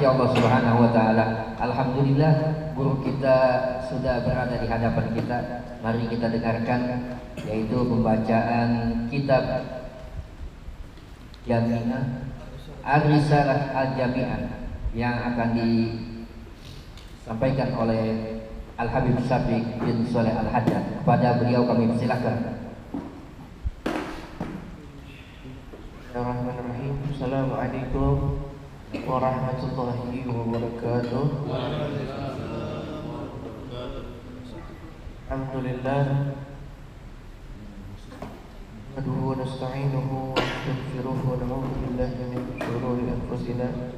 Allah Subhanahu wa taala. Alhamdulillah guru kita sudah berada di hadapan kita. Mari kita dengarkan yaitu pembacaan kitab Jami'ah Ar-Risalah Al-Jami'ah yang akan disampaikan oleh Al-Habib Syafiq bin Shalih Al-Haddad. Kepada beliau kami persilakan. Bismillahirrahmanirrahim. Assalamualaikum warahmatullahi wabarakatuh. Alhamdulillah. Nahmaduhu wa nasta'inuhu wa nastaghfiruhu wa na'udzu billahi min shururi anfusina wa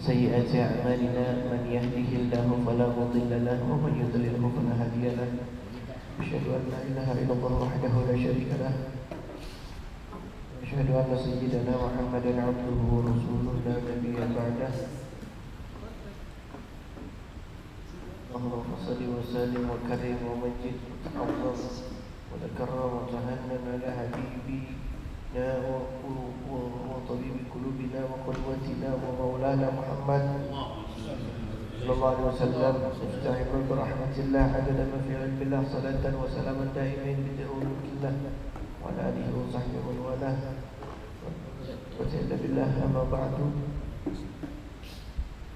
sayyi'ati a'malina. Man yahdihillahu fala mudilla lahu wa man yudlilhu fala hadiya lahu. Asyhadu an la ilaha illallah wahdahu la syarika lahu. أشهد أن سيدنا محمدا عبده ورسوله لا نبي بعده. اللهم صل وسلم وكرم ومجد وتعظم وتكرم وتهنن على حبيبنا وطبيب قلوبنا وقدوتنا ومولانا محمد صلى الله عليه وسلم. افتح برحمة الله عدد ما في علم الله صلاة وسلاما دائمين بدء ملك الله وعلى آله وصحبه ومن والاه. وجل بالله أما بعد.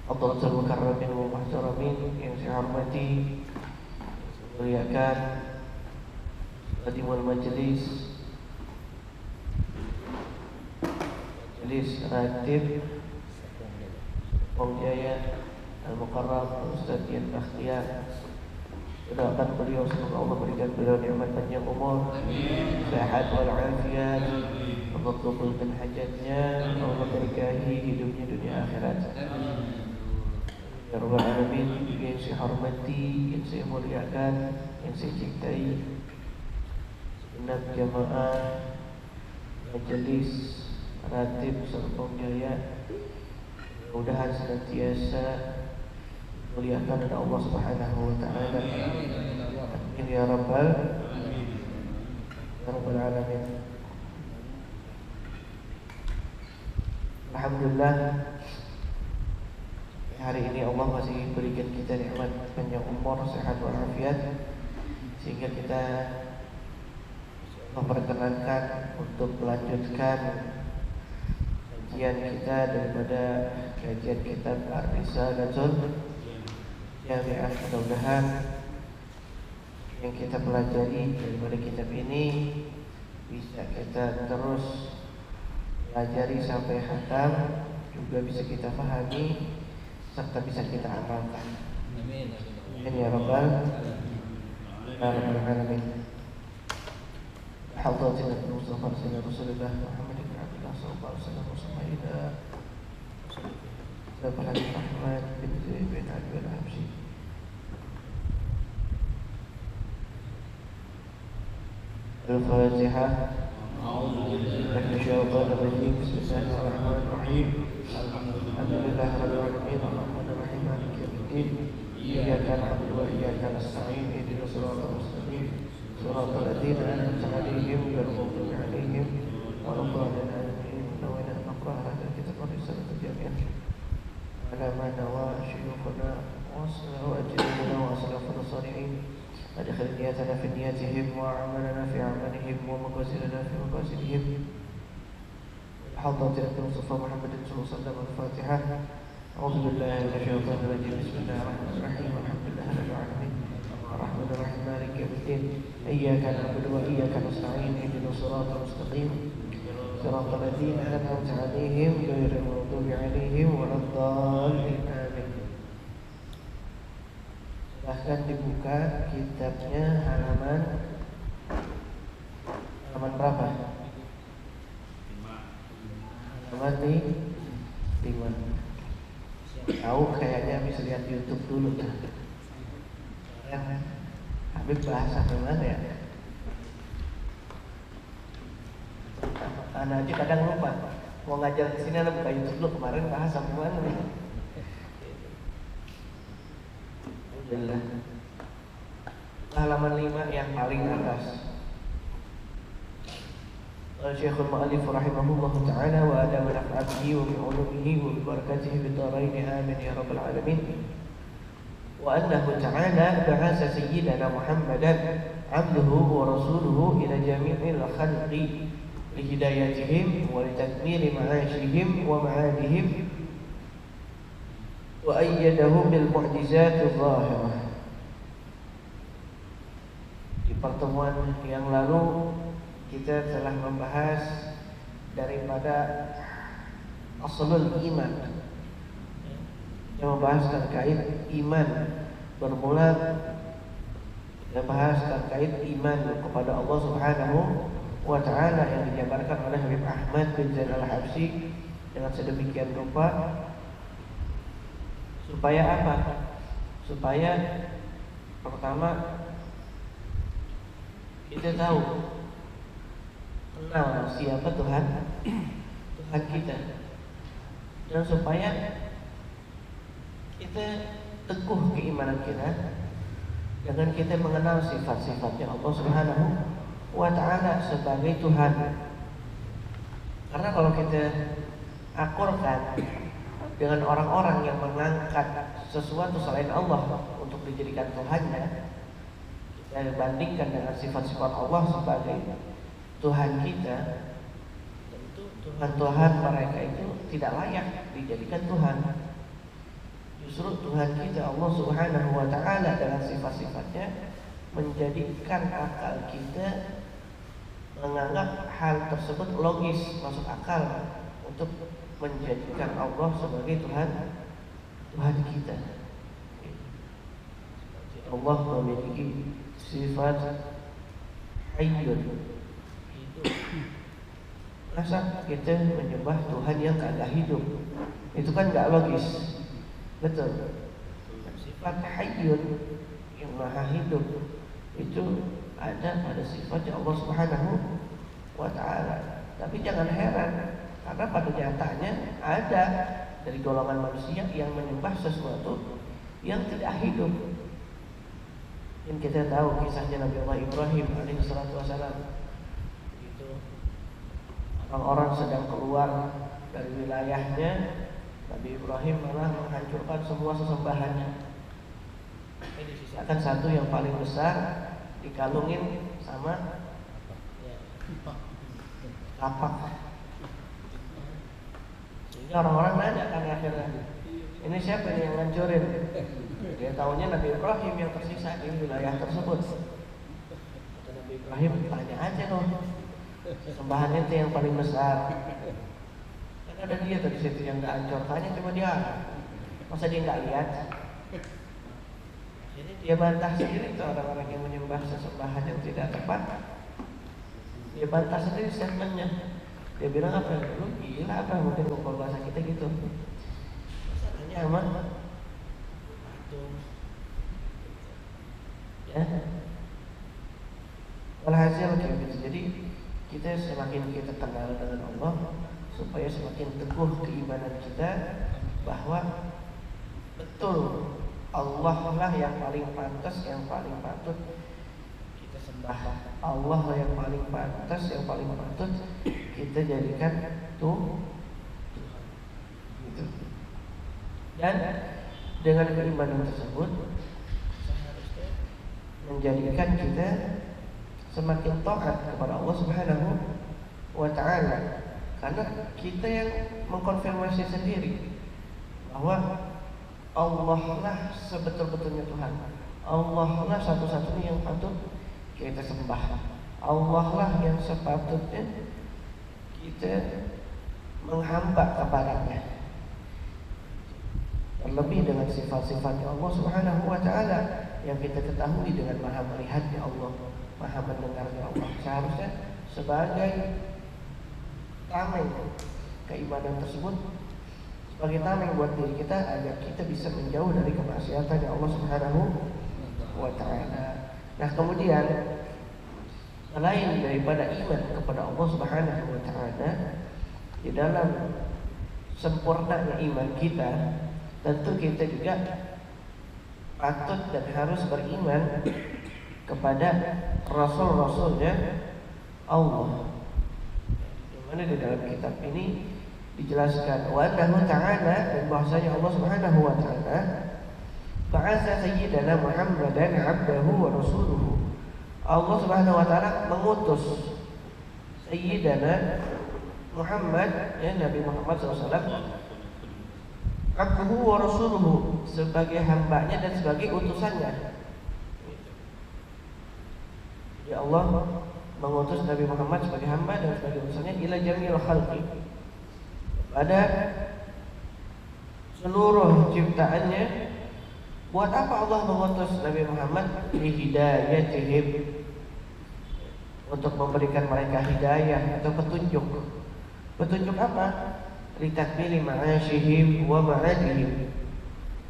Hadratul mukarramin wa muhtaramin yang saya hormati, muliakan Khadimul Majlis Ratib Om Jaya Al-Mukarram Ustaz Yan Bakhtiyar. Doakan beliau semoga Allah berikan beliau nikmat panjang umur, sehat walafiat, Allah kabulkan hajatnya, Allah berkahi hidupnya dunia akhirat. Ya Rabbal Alamin. Yang saya hormati, yang saya muliakan, yang saya cintai, segenap jamaah Majelis Ratib Serpong Jaya, mudah-mudahan senantiasa muliakan oleh Allah Subhanahu wa taala. Amin ya rabbal alamin. Alhamdulillah, hari ini Allah masih berikan kita nikmat panjang umur, sehat walafiat, sehingga kita memperkenankan untuk melanjutkan kajian kita daripada kajian kitab Ar-Risalatul Jami'ah. Mudah-mudahan yang kita pelajari daripada kitab ini bisa kita terus pelajari sampai khatam, juga bisa kita pahami serta bisa kita amalkan. Amin ya rabbal alamin. Hadratin Mustafa Rasulullah Muhammad bin Abdullah sallallahu alaihi wasallam. Bapak Ahmad bin Zaid bin Ali al-Habsyi. Al-Fatihah. Bismillahirrahmanirrahim. Bismillahirrahmanirrahim. Alhamdulillahirabbil alamin. Arrahmanirrahim. Maliki yaumiddin. Iyyaka na'budu wa iyyaka nasta'in. Ihdinas siratal mustaqim. Siratal ladzina an'amta 'alaihim ghairil maghdubi 'alaihim waladdallin. Nawaitu an naqra hadha kitab Ar-Risalatul Jami'ah على ما نوى شيوخنا وأجدادنا وأسلافنا الصالحين. أدخل نياتنا في نياتهم وأعمالنا في أعمالهم ومقاصدنا في مقاصدهم. حضرة المصطفى محمد صلى الله عليه وسلم. الفاتحة. أعوذ بالله من الشيطان الرجيم. بسم الله الرحمن الرحيم. الحمد لله رب العالمين الرحمن الرحيم مالك يوم الدين. إياك نعبد وإياك نستعين. اهدنا الصراط المستقيم صراط الذين أنعمت عليهم غير المغضوب عليهم ولا الضالين. Amin. Silahkan dibuka kitabnya halaman berapa? Halaman 5. Tahu kayaknya habis lihat YouTube dulu tuh. Habib bahasa gimana ya? Anak aja kadang lupa mau ngajar di sini, buka YouTube dulu. Kemarin bahas sampai mana nih? Alhamdulillah. Halaman 5 yang paling atas. الشيخ المؤلف رحمه الله تعالى وأدام نفعته وبعلومه وببركته في الدارين آمين يا رب العالمين. وأنه تعالى بعث سيدنا محمدا عبده ورسوله إلى جميع الخلق لهدايتهم ولتكميل معاشهم ومعادهم وأيدهم بالمعجزات الظاهرة. Di pertemuan yang lalu kita telah membahas daripada aslul iman, yang membahas terkait iman. Bermula kita bahas terkait iman kepada Allah Subhanahu wa ta'ala yang dijabarkan oleh Habib Ahmad bin Zain Al-Habsyi dengan sedemikian rupa. Supaya apa? Supaya pertama kita tahu, kenal siapa Tuhan kita, dan supaya kita teguh keimanan kita dengan kita mengenal sifat-sifatnya Allah Subhanahu wa ta'ala sebagai Tuhan. Karena kalau kita akurkan dengan orang-orang yang mengangkat sesuatu selain Allah untuk dijadikan Tuhannya, kita bandingkan dengan sifat-sifat Allah sebagai Tuhan kita, tentu Tuhan-Tuhan mereka itu tidak layak dijadikan Tuhan. Justru Tuhan kita Allah Subhanahu wa ta'ala dengan sifat-sifatnya menjadikan akal kita menganggap hal tersebut logis, masuk akal untuk menjadikan Allah sebagai Tuhan kita. Allah memiliki sifat hayyun, hidup. Masa kita menyembah Tuhan yang kagak hidup? Itu kan gak logis. Betul. Sifat hayyun yang maha hidup itu ada pada sifatnya Allah Subhanahu wa ta'ala. Tapi jangan heran, karena pada nyatanya ada dari golongan manusia yang menyembah sesuatu yang tidak hidup. Yang kita tahu kisahnya Nabi Allah Ibrahim alaihissalatu wassalam. Itu orang-orang sedang keluar dari wilayahnya, Nabi Ibrahim malah menghancurkan semua sesembahannya. Disisakan satu yang paling besar, dikalungin sama kapak. Sehingga orang-orang nanya kan akhirnya, ini siapa nih yang ngancurin? Dia tahunya Nabi Ibrahim yang tersisa di wilayah tersebut. Kata Nabi Ibrahim, tanya aja dong, sembahannya itu yang paling besar. Kan ada dia tadi situ yang nggak hancur, tanya cuma dia. Masa dia nggak lihat? Jadi dia bantah sendiri tuh orang-orang yang menyembah sesembahan yang tidak tepat. Dia bantah sendiri statementnya. Dia bilang apa? Lu gila apa? Mungkin kalau bahasa kita gitu. Masalahnya aman. Ya. Walhasil kayak gitu. Jadi kita semakin kita kenal dengan Allah, supaya semakin teguh keimanan kita bahwa betul Allah lah yang paling pantas, yang paling patut kita sembah. Allah lah yang paling pantas, yang paling patut kita jadikan Tuhan. Gitu. Dan dengan keimanan tersebut seharusnya menjadikan kita semakin taat kepada Allah Subhanahu wa ta'ala. Karena kita yang mengkonfirmasi sendiri bahwa Allah lah sebetul-betulnya Tuhan. Allah lah satu-satunya yang patut kita sembah. Allah lah yang sepatutnya kita menghamba kepadanya. Terlebih dengan sifat-sifatnya Allah Subhanahu wa ta'ala yang kita ketahui dengan maha melihatnya Allah, maha mendengarnya Allah. Seharusnya sebagai tameng keimanan tersebut, sebagai tameng buat diri kita agar kita bisa menjauh dari kemaksiatan yang Allah Subhanahu wa ta'ala. Nah kemudian selain daripada iman kepada Allah Subhanahu wa ta'ala, di dalam sempurnanya iman kita, tentu kita juga patut dan harus beriman kepada Rasul-Rasulnya Allah. Karena di dalam kitab ini dijelaskan wa annahu ta'ala, dan bahwasanya Allah Subhanahu wa taala ba'atsa sayyidana Muhammadan 'abdahu wa rasuluhu. Allah Subhanahu wa taala mengutus sayyidana Muhammad, ya Nabi Muhammad SAW, 'abduhu wa rasuluhu, sebagai hambanya dan sebagai utusannya. Ya Allah mengutus Nabi Muhammad sebagai hamba dan sebagai utusannya ila jamil khalqi, pada seluruh ciptaannya. Buat apa Allah mengutus Nabi Muhammad? Li hidayatihim, untuk memberikan mereka hidayah atau petunjuk. Petunjuk apa? Li takmili ma'asyihim wa ma'adihim,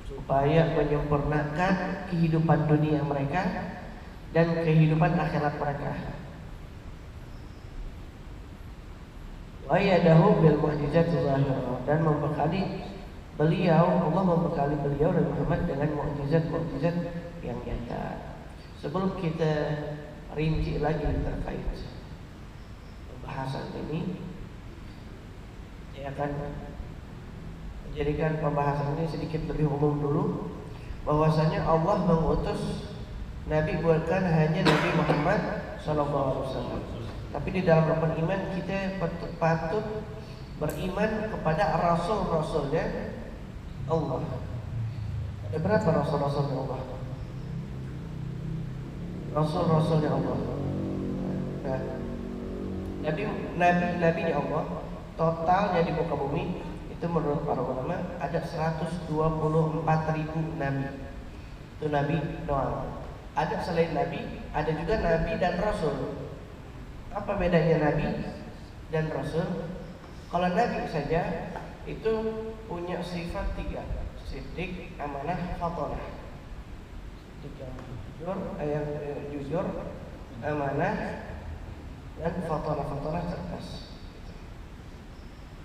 supaya menyempurnakan kehidupan dunia mereka dan kehidupan akhirat mereka. Wa yadahu bil mu'jizati zahirah, dan membekali beliau, Allah membekali beliau dan Muhammad dengan mukjizat-mukjizat yang nyata. Sebelum kita rinci lagi terkait pembahasan ini, saya akan menjadikan pembahasan ini sedikit lebih umum dulu. Bahwasanya Allah mengutus Nabi bukan hanya Nabi Muhammad SAW, tapi di dalam rukun iman kita patut beriman kepada rasul-rasulnya Allah. Ada berapa rasul-rasulnya Allah? Rasul-rasulnya Allah. Nah, nabi-nabinya Allah totalnya di muka bumi itu menurut para ulama ada 124.000 nabi. Itu nabi doang. Ada selain nabi, ada juga nabi dan rasul. Apa bedanya nabi dan rasul? Kalau nabi saja itu punya sifat 3: siddiq, amanah, fatonah. Yang jujur, amanah, dan fatonah cerdas.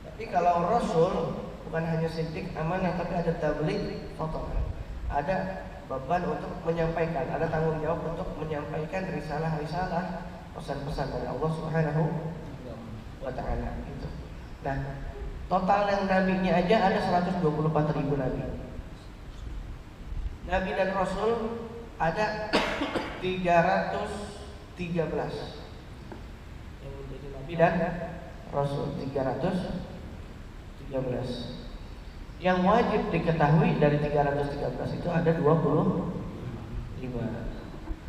Tapi kalau rasul bukan hanya siddiq, amanah, tapi ada tabligh, fatonah. Ada beban untuk menyampaikan, ada tanggung jawab untuk menyampaikan risalah-risalah, pesan-pesan dari Allah Subhanahu wa taala gitu. Nah, total yang nabinya aja ada 124.000 nabi. Nabi dan rasul ada 313. Yang menjadi nabi dan rasul 313. Yang wajib diketahui dari 313 itu ada 25.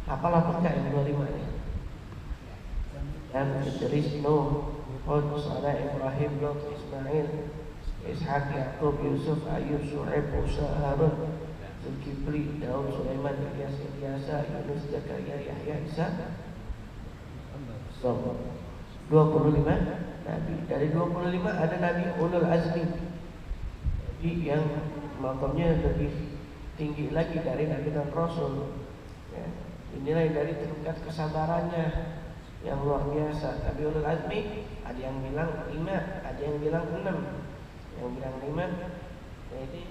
Hafal apa enggak yang 25 ini? Dan Idris, Nuh, Hud, Saleh, Ibrahim, Lut, Ismail, Ishaq, Yaqub, Yusuf, Ayub, Shu'aib, Musa, Harun, Zulkifli, Daud, Sulaiman, Ilyas, Ilyasa, Yunus, Zakaria, Yahya, Isa. 25 nabi. Dari 25 ada nabi ulul azmi, yang makamnya lebih tinggi lagi dari nabi dan rasul. Ya, inilah dari tingkat kesabarannya yang luar biasa. Nabi ulul azmi ada yang bilang 5, ada yang bilang 6. Yang bilang 5 jadi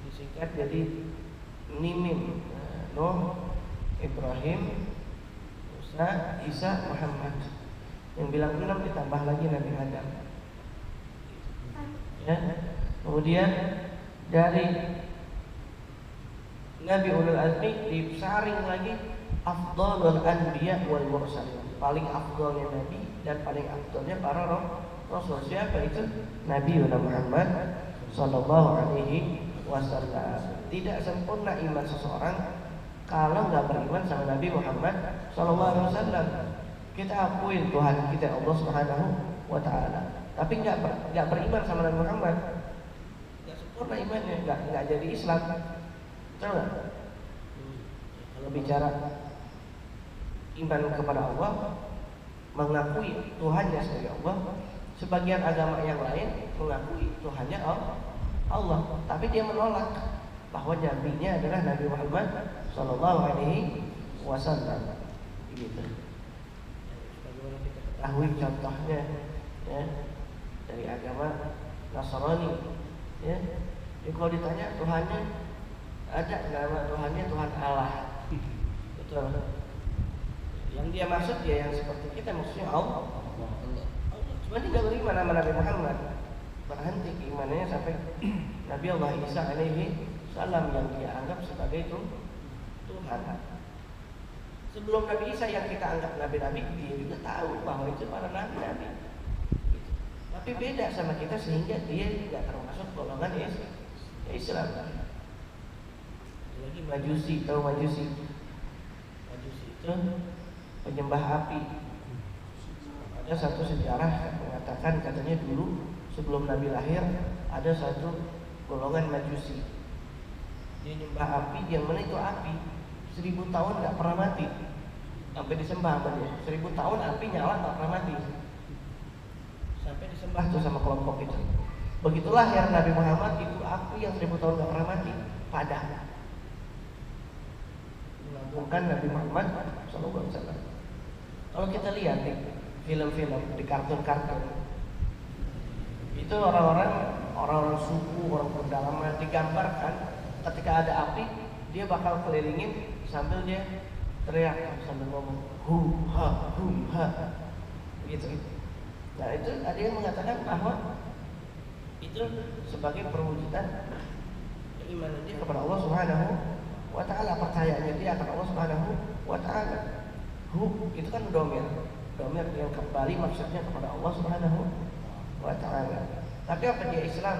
disingkat jadi Nimim. Nuh, Ibrahim, Musa, Isa, Muhammad. Yang bilang 6 ditambah lagi Nabi Adam. Ya. Kemudian dari Nabi ulul azmi disaring lagi afdhalul anbiya wal mursalin. Paling afdhalnya nabi dan paling afdhalnya para rasul. Siapa itu? Nabi Muhammad sallallahu alaihi wasallam. Tidak sempurna iman seseorang kalau enggak beriman sama Nabi Muhammad sallallahu alaihi wasallam. Kita akuin Tuhan kita Allah Subhanahu wa taala, tapi enggak beriman sama Nabi Muhammad, sempurna imannya, nggak jadi Islam. Betul nggak? Kalau bicara iman kepada Allah, mengakui Tuhannya sebagai Allah. Sebagian agama yang lain mengakui Tuhannya Allah, tapi dia menolak bahwa nabinya adalah Nabi Muhammad Sallallahu Alaihi Wasallam. Gitu. Bagaimana kita ketahui contohnya, ya, dari agama Nasrani. Ya, kalau ditanya Tuhannya ada, nama Tuhannya Tuhan Allah. Betul. Yang dia maksud ya yang seperti kita, maksudnya Allah. Cuma tidak beriman sama Nabi Muhammad, berhenti keimanannya sampai Nabi Allah Isa alaihi salam yang dia anggap sebagai itu Tuhan. Sebelum Nabi Isa yang kita anggap nabi-nabi, dia juga tahu bahwa itu para nabi-nabi. Tapi beda sama kita sehingga dia tidak termasuk golongan Islam. Lagi Majusi, tahu Majusi? Majusi itu penyembah api. Ada satu sejarah yang mengatakan katanya dulu sebelum Nabi lahir ada satu golongan Majusi. Dia nyembah api, yang mana itu api 1000 tahun nggak pernah mati, sampai disembah sama dia. 1000 tahun api nyala nggak pernah mati, sampai disembah tuh sama kelompok itu. Begitulah yang Nabi Muhammad itu api yang 1000 tahun nggak pernah mati, padam. Melambungkan Nabi Muhammad SAW. Kalau kita lihat di film-film, di kartun-kartun, itu orang-orang suku, orang pedalaman digambarkan ketika ada api, dia bakal kelilingin sambil dia teriak sambil ngomong hum ha gitu. Nah itu ada yang mengatakan bahwa itu sebagai perwujudan keimanan dia kepada Allah Subhanahu wa Ta'ala, percayaannya dia akan Allah Subhanahu wa Ta'ala. Itu kan domir yang kembali maksudnya kepada Allah Subhanahu wa Ta'ala. Tapi apa dia Islam?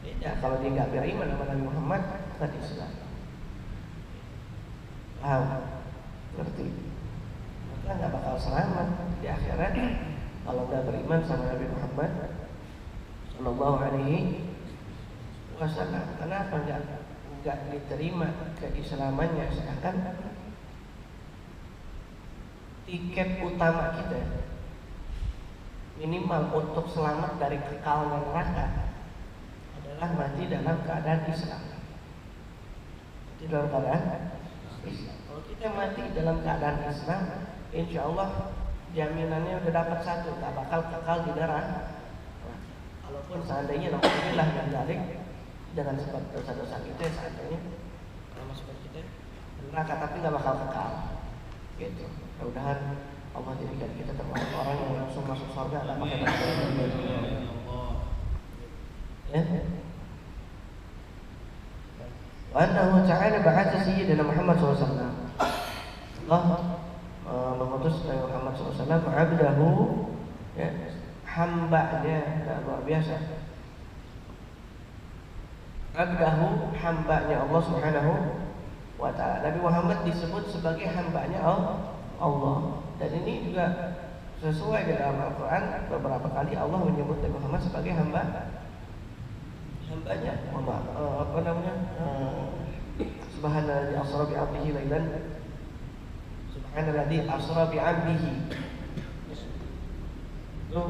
Beda kalau dia nggak beriman sama Nabi Muhammad, bukan Islam. Paham? Ngerti? Maka nggak bakal selamat di akhirat kalau nggak beriman sama Nabi Muhammad Sallallahu Alaihi Wasallam. Kenapa nggak diterima keislamannya? Sedangkan tiket utama kita minimal untuk selamat dari kekalnya neraka adalah mati dalam keadaan Islam. Mati dalam keadaan Islam. Kalau kita mati dalam keadaan Islam, insya Allah jaminannya udah dapat satu, tak bakal kekal di neraka. Walaupun seandainya alhamdulillah dan balik dengan sebab dosa-dosa kita, seandainya kalau masuk kita neraka, tapi nggak bakal kekal. Gitu. Mudah-mudahan Allah jadikan kita termasuk orang yang langsung masuk surga nggak pakai dosa. Ya. Wa annahu ta'ala ba'atha sayyidina Muhammad SAW. Allah mengutus Nabi Muhammad SAW abdahu, ya, hambanya, luar biasa. Abdahu, hambanya Allah Subhanahu wa Ta'ala. Nabi Muhammad disebut sebagai hambanya Allah. Dan ini juga sesuai dalam Al-Quran. Beberapa kali Allah menyebut Nabi Muhammad sebagai hambanya. Subhanalladzi asra bi 'abdihi lailan. Subhanalladzi asra bi 'abdihi. Itu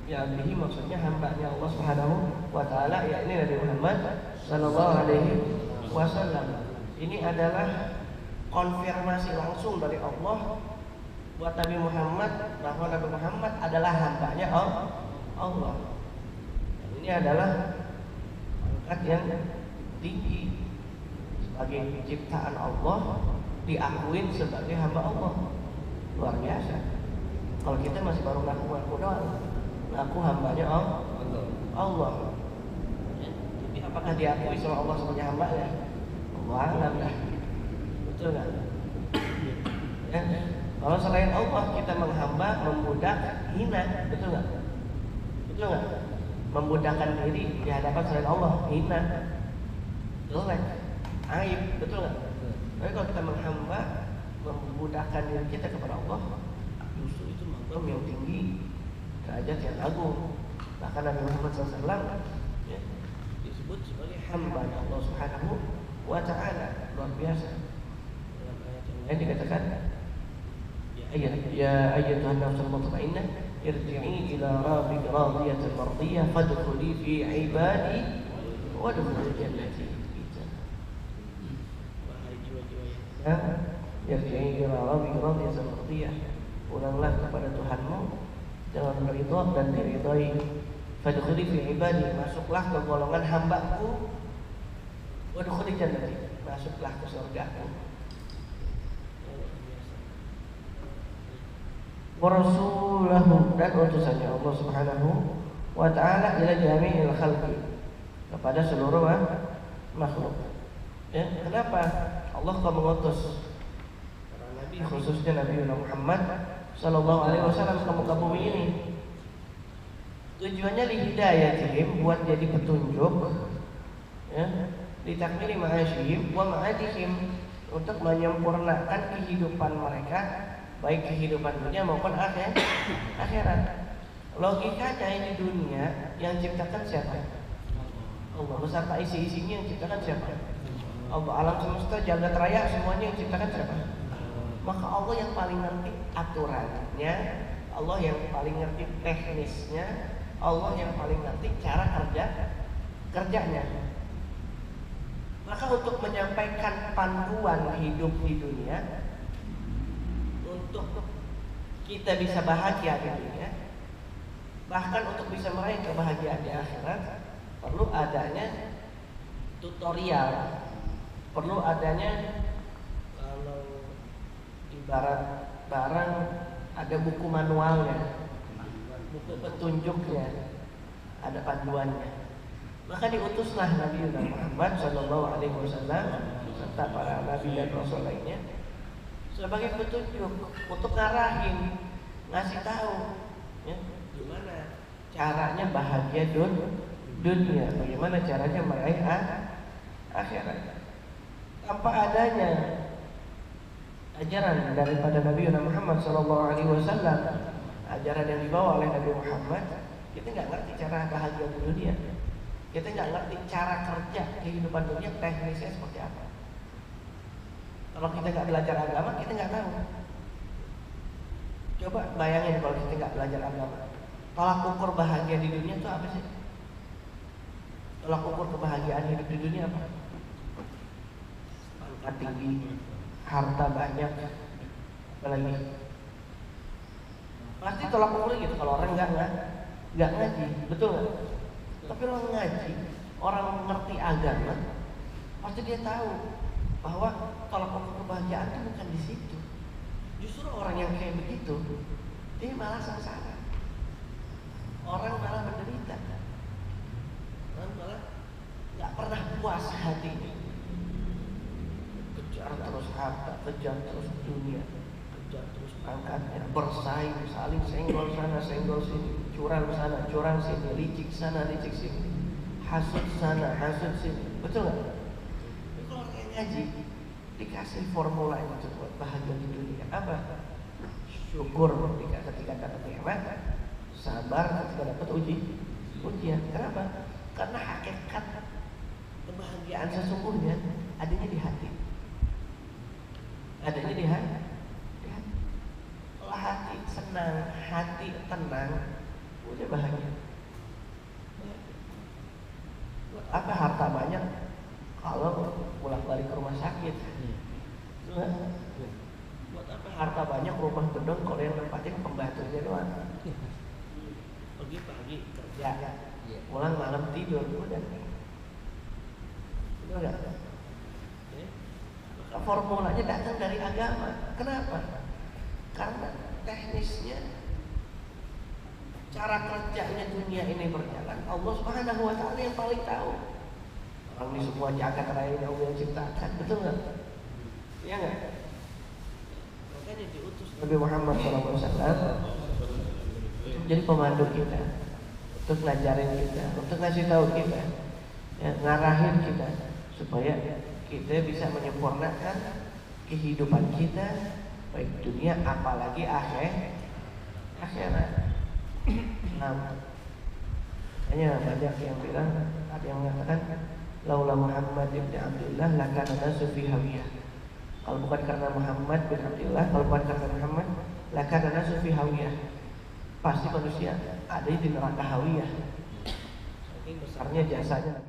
bi'abdihi maksudnya hambanya Allah Subhanahu wa Ta'ala, yakni Nabi Muhammad sallallahu alaihi wasallam. Ini adalah konfirmasi langsung dari Allah buat Nabi Muhammad bahwa Nabi Muhammad adalah hambanya Allah. Dan ini adalah angkat yang tinggi, sebagai ciptaan Allah diakuin sebagai hamba Allah. Luar biasa. Kalau kita masih baru ngaku doang, ngaku hambanya Allah. Jadi apakah diakui sama Allah sebagai hamba ya? Allah alam dah. Betul nggak? Ya. Kalau selain Allah kita menghamba, membudak, hina, betul nggak? Betul nggak? Membudakkan diri di hadapan selain Allah, hina, jelek, aib, betul nggak? Tapi kalau kita menghamba, membudakkan diri kita kepada Allah, justru itu maqam yang tinggi, derajat yang agung. Bahkan Nabi Muhammad SAW ya, disebut sebagai hamba Allah Subhanahu wa Ta'ala. Luar biasa. Dalam ayat yang lain dikatakan, ya ayyatuhan nafsul mutmainnah irji'i ila rabbika radiyatan mardiyah fadkhuli fi ibadi wadkhuli jannati. Wahai jiwa-jiwa yang irji'i ila rabbika radiyatan mardiyah, pulanglah kepada Tuhanmu dengan ridha dan diridhai. Fadkhuli fi ibadi, masuklah ke golongan hamba-Ku. Wadkhuli jannati, masuklah ke surga-Ku. wa rasulahu, dan utusannya Allah Subhanahu wa ta'ala ila jami'il khalqi, kepada seluruh makhluk. Ya, kenapa Allah kau mengutus para nabi, khususnya Nabi Muhammad sallallahu alaihi wasallam ke muka bumi ini? Tujuannya lihidayatihim, buat jadi petunjuk, ya, litakmili ma'asyihim wa ma'adihim, untuk menyempurnakan kehidupan mereka, baik kehidupan dunia maupun akhirat. Logikanya ini dunia yang ciptakan siapa? Allah. Beserta isi-isinya yang ciptakan siapa? Allah. Alam semesta, jagat raya, semuanya yang ciptakan siapa? Maka Allah yang paling ngerti aturannya, Allah yang paling ngerti teknisnya, Allah yang paling ngerti cara kerjanya. Maka untuk menyampaikan panduan hidup di dunia, untuk kita bisa bahagia di dunia, bahkan untuk bisa meraih kebahagiaan di akhirat, perlu adanya tutorial, perlu adanya, kalau ibarat barang ada buku manualnya, buku petunjuknya, ada panduannya. Maka diutuslah Nabi Muhammad Shallallahu Alaihi Wasallam serta para nabi dan rasul lainnya sebagai petunjuk untuk ngarahin, ngasih tahu, ya, gimana caranya bahagia dunia, bagaimana caranya meraih akhirat. Tanpa adanya ajaran daripada Nabi Muhammad Shallallahu Alaihi Wasallam, ajaran yang dibawa oleh Nabi Muhammad, kita nggak ngerti cara bahagia di dunia. Kita nggak ngerti cara kerja kehidupan dunia, teknisnya seperti apa. Kalau kita nggak belajar agama, kita nggak tahu. Coba bayangin kalau kita nggak belajar agama, tolak ukur bahagia di dunia itu apa sih? Tolak ukur kebahagiaan hidup di dunia apa? Pangkat tinggi, harta banyak, apalagi. Pasti tolak ukurnya gitu. Kalau orang nggak ngaji, betul nggak? Tapi orang ngaji, orang mengerti agama, pasti dia tahu bahwa tolak ukur kebahagiaan itu bukan di situ. Justru orang yang kayak begitu, dia malah sengsara. Orang malah menderita. Orang malah nggak pernah puas hatinya. Kejar terus harta, kejar terus dunia, kejar terus pangkatnya, bersaing, saling senggol sana, senggol sini, curang sana, curang sini, licik sana, licik sini, hasud sana, hasud sini. Betul nggak? Kalau orang yang ngaji dikasih formula itu buat bahagia di dunia apa? Syukur ketika dapat nikmat, sabar ketika dapat ujian. Kenapa? Karena hakikat kebahagiaan sesungguhnya adanya di hati. Adanya di hati. Kalau hati senang, hati tenang, udah bahagia. Buat apa harta banyak kalau bolak-balik ke rumah sakit? Buat apa harta banyak rumah gedung kalau yang nempatin pembantunya doang? Pergi pagi kerja, pulang malam tidur, udah nggak? Maka formulanya datang dari agama. Kenapa? Karena teknisnya, cara kerjanya dunia ini berjalan, Allah Subhanahu wa ta'ala yang paling tahu. Orang di semua jagat raya yang Allah ciptakan, betul nggak? Iya nggak? Makanya diutus Nabi Muhammad SAW jadi pemandu kita, untuk ngajarin kita, untuk ngasih tahu kita, ya, ngarahin kita supaya kita bisa menyempurnakan kehidupan kita, baik dunia apalagi akhirat. Hanya banyak yang bilang, ada yang mengatakan laula Muhammad bin Abdullah lakana nasu fi hawiyah. Kalau bukan karena Muhammad bin Abdullah, kalau bukan karena Muhammad, lakana nasu fi hawiyah. Pasti manusia ada di neraka hawiyah. Saking besarnya jasanya.